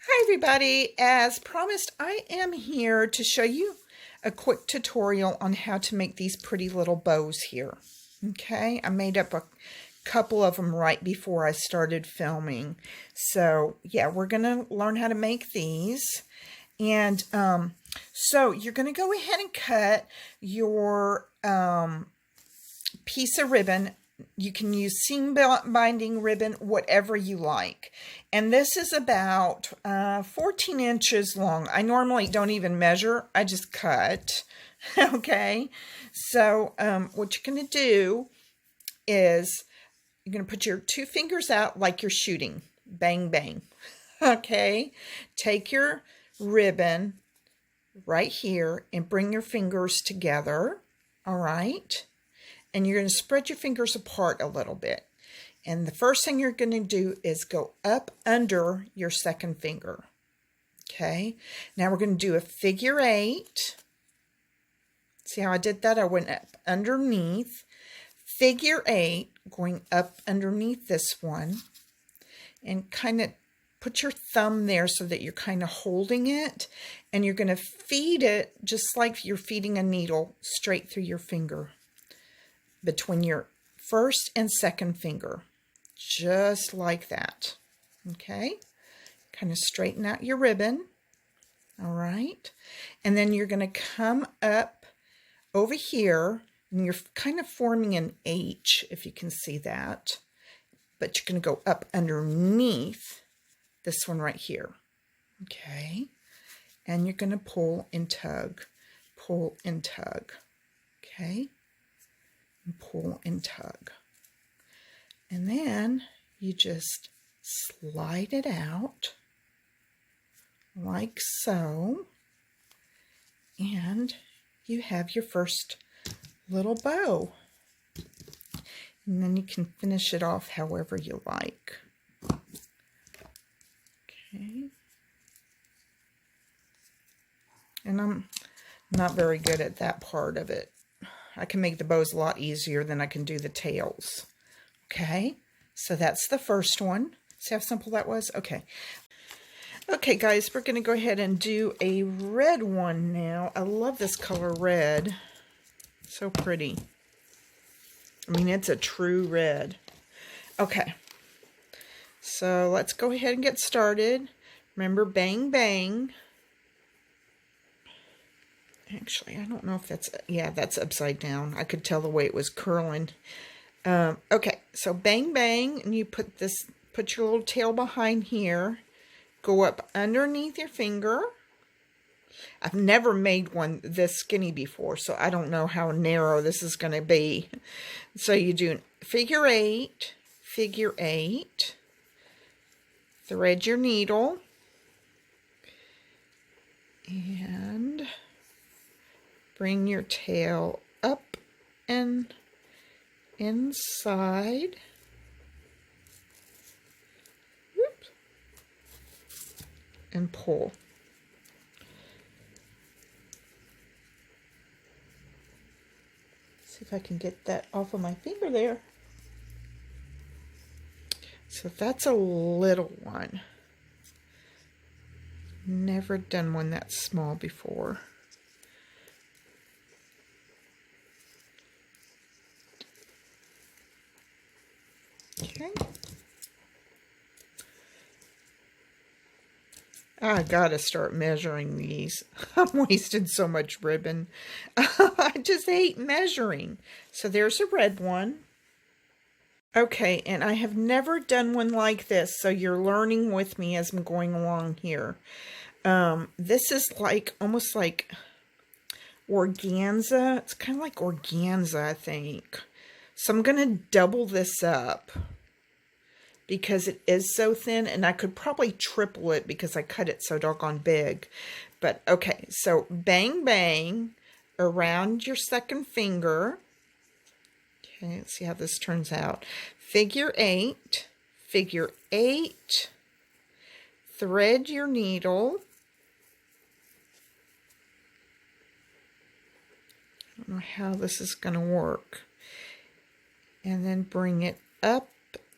Hi everybody, as promised I am here to show you a quick tutorial on how to make these pretty little bows here. Okay, I made up a couple of them right before I started filming. So yeah, we're gonna learn how to make these. And so you're gonna go ahead and cut your piece of ribbon. You can use seam binding ribbon, whatever you like. And this is about 14 inches long. I normally don't even measure. I just cut. Okay. So what you're going to do is you're going to put your two fingers out like you're shooting. Bang, bang. Okay. Take your ribbon right here and bring your fingers together. All right. And you're going to spread your fingers apart a little bit. And the first thing you're going to do is go up under your second finger. Okay. Now we're going to do a figure 8. See how I did that? I went up underneath. Figure 8, going up underneath this one. And kind of put your thumb there so that you're kind of holding it. And you're going to feed it just like you're feeding a needle straight through your finger. Between your first and second finger, just like that. Okay, kind of straighten out your ribbon. All right, and then you're going to come up over here, and you're kind of forming an H, if you can see that, but you're going to go up underneath this one right here. Okay, and you're going to pull and tug, pull and tug. Okay. Pull and tug. And then you just slide it out like so. And you have your first little bow. And then you can finish it off however you like. Okay. And I'm not very good at that part of it. I can make the bows a lot easier than I can do the tails. Okay, so that's the first one. See how simple that was? Okay. Okay, guys, we're going to go ahead and do a red one now. I love this color red. So pretty. I mean, it's a true red. Okay. So let's go ahead and get started. Remember, bang, bang. Actually, I don't know if that's, yeah, that's upside down. I could tell the way it was curling. Okay, so bang, bang, and you put your little tail behind here. Go up underneath your finger. I've never made one this skinny before, so I don't know how narrow this is going to be. So you do figure 8, thread your needle, and bring your tail up and inside. Whoops. And pull. See if I can get that off of my finger there. So that's a little one. Never done one that small before. Okay. I gotta start measuring these. I'm wasting so much ribbon. I just hate measuring. So there's a red one. Okay, and I have never done one like this, so you're learning with me as I'm going along here. This is like, almost like organza. It's kind of like organza, I think. So I'm going to double this up because it is so thin, and I could probably triple it because I cut it so doggone big. But okay, so bang, bang around your second finger. Okay, let's see how this turns out. Figure 8, thread your needle. I don't know how this is going to work. And then bring it up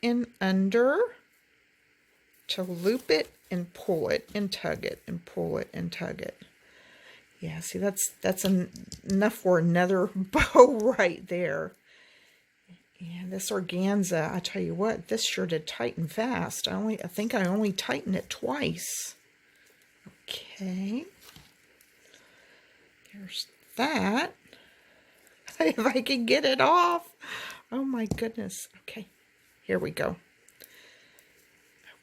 and under to loop it and pull it and tug it and pull it and tug it. Yeah, see, that's enough for another bow right there. Yeah, this organza, I tell you what, this sure did tighten fast. I think I only tightened it twice. Okay. There's that. If I can get it off. Oh my goodness. Okay, here we go.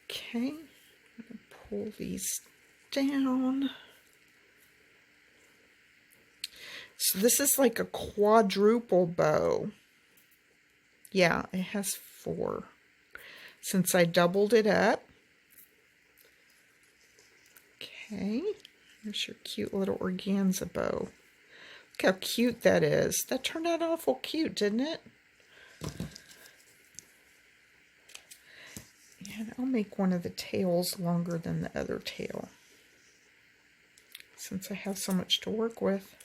Okay, I'm going to pull these down. So this is like a quadruple bow. Yeah, it has 4. Since I doubled it up. Okay, here's your cute little organza bow. Look how cute that is. That turned out awful cute, didn't it? And I'll make one of the tails longer than the other tail, since I have so much to work with.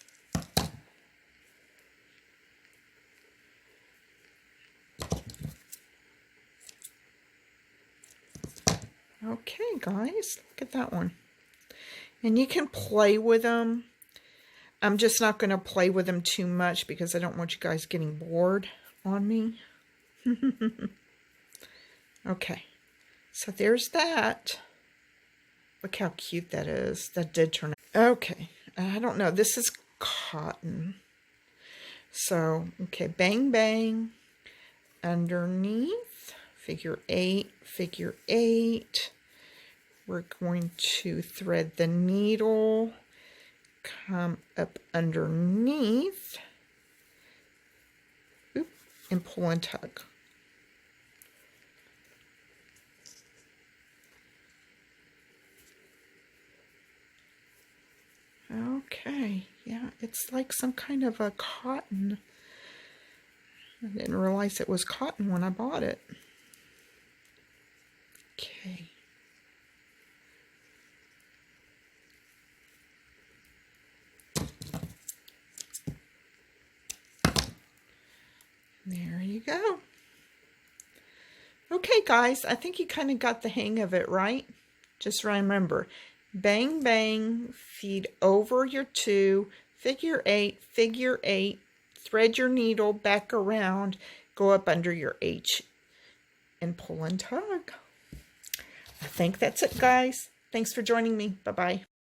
Okay, guys, look at that one. And you can play with them. I'm just not going to play with them too much because I don't want you guys getting bored on me. Okay, so there's that. Look how cute that is. That did turn out. Okay, I don't know. This is cotton. So, okay, bang, bang. Underneath, figure 8, figure 8. We're going to thread the needle, come up underneath, oop, and pull and tug. Okay, yeah, it's like some kind of a cotton. I didn't realize it was cotton when I bought it. Okay. There you go. Okay, guys, I think you kind of got the hang of it, right? Just remember, bang, bang, feed over your 2, figure 8, thread your needle back around, go up under your H, and pull and tug. I think that's it, guys. Thanks for joining me. Bye-bye.